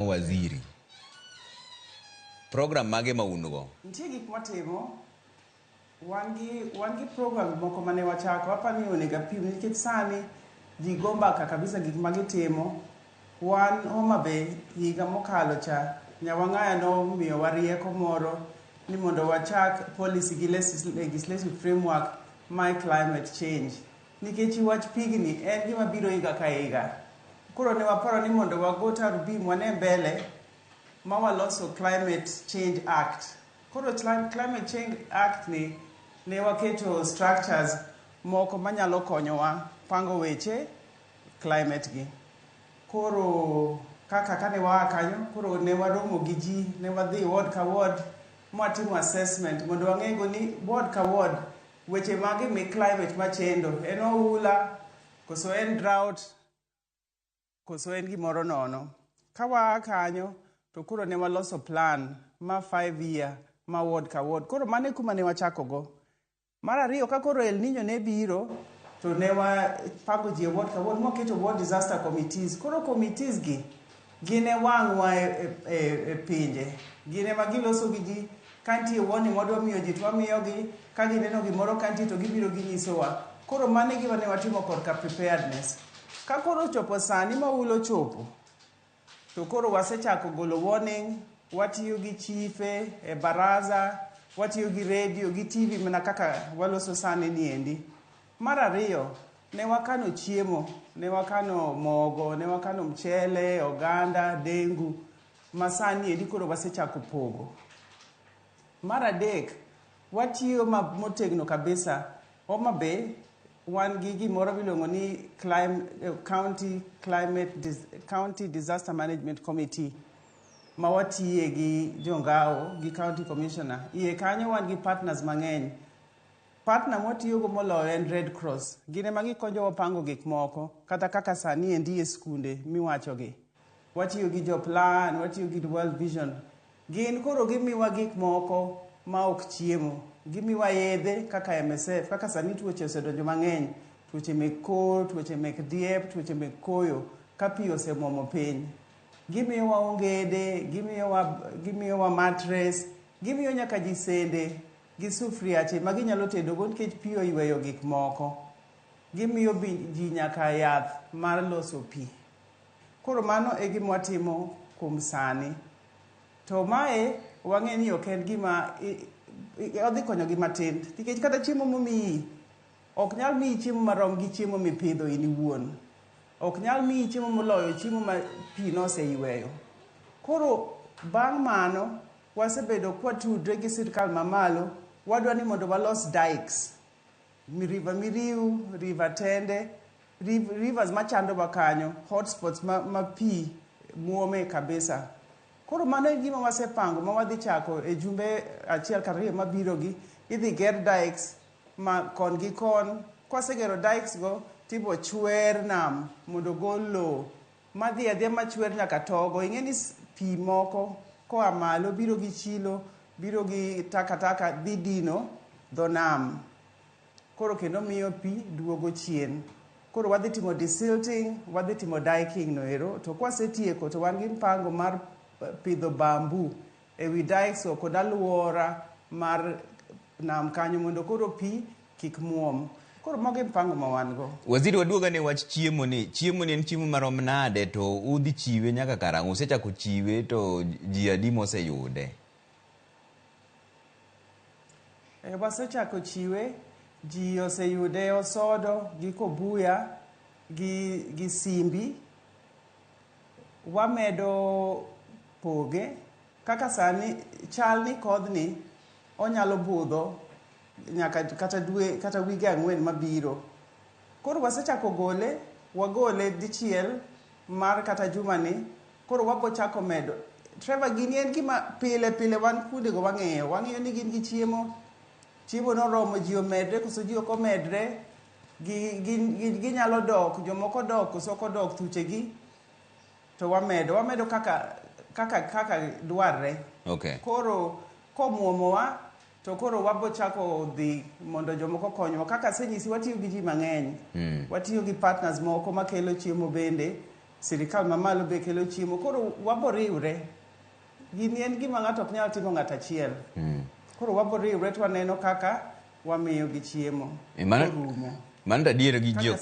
Waziri. Program mage ma unugo? Nitie gik matimo. Wan gi program moko mane wachako. Apani onego apim nikech sani ji go mbaka kabisa gik magitimo. Wan Homa Bay higa mokalo cha nyawang'aya nomiyowa rieko moro ni mondo wachak policy gi legislative framework my climate change. Nikech wach pigni en gima biro higa ka higa. Koro ne waparo ni mondo wago tarubim wane mbele ma waloso Climate Change Act. Koro Climate Change Act ne waketo structures moko manyalo konyowa pango weche climate gi. Koro kaka kane waa kanyo, koro ne waromo gi ji, ne wadhi ward ka ward, mwatimo assessment mondo wang'ego ni ward ka ward weche mage me climate machendo, en oula, koso en drought, koso en gimoro nono. Kawa kanyo, to kuro ne waloso plan ma 5 year ma ward ka ward. Koro mane kuma ne wachako go. Mar ariyo ka koro El Niño ne biro, to ne wapango ji ward ka ward, moketo ward disaster committees. Koro committees gi gine wang'wa e pinje. Gine ma giloso gi ji, kantie warning wadwa miyo ji, twamiyogi, ka gineno gimoro kantie to gibiro ginyisowa. Koro mane gima ne watimo korka preparedness. Ka koro chopo sani ma ulo chopo, to koro wasechako golo warning, watiyo gi chife, e baraza, watiyo gi radio, gi TV mana kaka waloso sani niendi. Mar ariyo, ne wakano chiemo, ne wakano mogo, ne wakano mchele, oganda, dengu, masani niendi koro wasechako pogo. Mar adek, watiyo motegno kabisa, Homa Bay, wan gi gimoro miluongo ni County Disaster Management Committee ma watiye gi jongao gi County Commissioner. Iye kanyo wan gi partners mang'eny. Partner motiyogo moloyo en Red Cross. Gine ma gikonyowa pango gik moko, kata kaka sani endi e skunde miwachogi. Watiyo gi Joplan, watiyo gi World Vision. Gin koro gimiwa gik moko ma ok chiemo. Gimiwa yedhe kaka MSF, kaka sani tuoche osedonjo mang'eny, tuoche mek kor, tuoche mek diep, tuoche mek koyo, ka pi osemuomo piny. Gimiyowa ongede, gimiyowa mattress, gimiyo nyaka ji sende gi sufriache ma ginyalo tedogo nikech pi oyweyo gik moko. Gimiyo ji nyaka yath mar loso pi. Koro mano e gima watimo kuom sani. To mae wang'e ni ok en gima odhi konyo gi matin, nikech kata chiemo momiyi ok nyal miyi chiemo marom gi chiemo mipidho in iwuon. Ok nyal miyi chiemo moloyo chiemo ma pi noseyweyo. Koro bang' mano wasebedo kwatudre gi sirkal mamalo, wadwa ni mondo walos dikes, River Miriu, River Tende, rivers machando kanyo, hotspots ma pi muome kabisa. Koro mano e gima wasepango ma wadhi chako e jumbe achiel kata ariyo mabirogi, idhi ger dikes ma kon gi kon. Kwasegero dikes go, tibo chwer nam mondo gol lowo. Madhi adhiya machwer nyaka togo. Ing'e ni pi moko koa malo biro gi chilo, biro gi takataka dhi dino dho nam. Koro kendo miyo pi duogo chien. Koro wadhi timo desilting, wadhi timo diking noero. To kwasetieko to wan gi mpango mar pidho bambu e wi dikes kod aluora mar nam kanyo mondo koro pi kik muom. Koro moge mpango ma wan go. Waziri, waduoga ne wach chiemo ni. Chiemo ni en chiemo marom nade to udhi chiwe nyaka karang'o? Usechako chiwe to ji adi moseyude? Wasechako chiwe, ji oseyude osodo, gi kobuya, gi simbi. Wamedo poge, kaka sani chal ni kodhni onyalo budho nyaka kata wige 4 mabiro. Koro wasechako gole, wagole dichiel mar kata jumani, koro wabo chako medo. Trevor, gini en gima pile wan kude go wang'eyo ni gin gi chiemo noromo ji omedre, koso ji ok omedre, ginyalo dok, jomoko dok, koso ok odok thuchegi, to wamedo kaka dwarre. Okay. Koro komuomowa, to koro wabo chako dhi mondo jomoko konywa. Kaka senyisi watiyo gi ji mang'eny. Watiyo gi partners moko makelo chiemo bende. sirikal mamalo be kelo chiemo, koro waboriwre. Gini en gima ng'ato ok nyal timo ng'ato achiel. Koro waboriwre to waneno kaka wamiyo gi chiemo. Mano adier gi jok.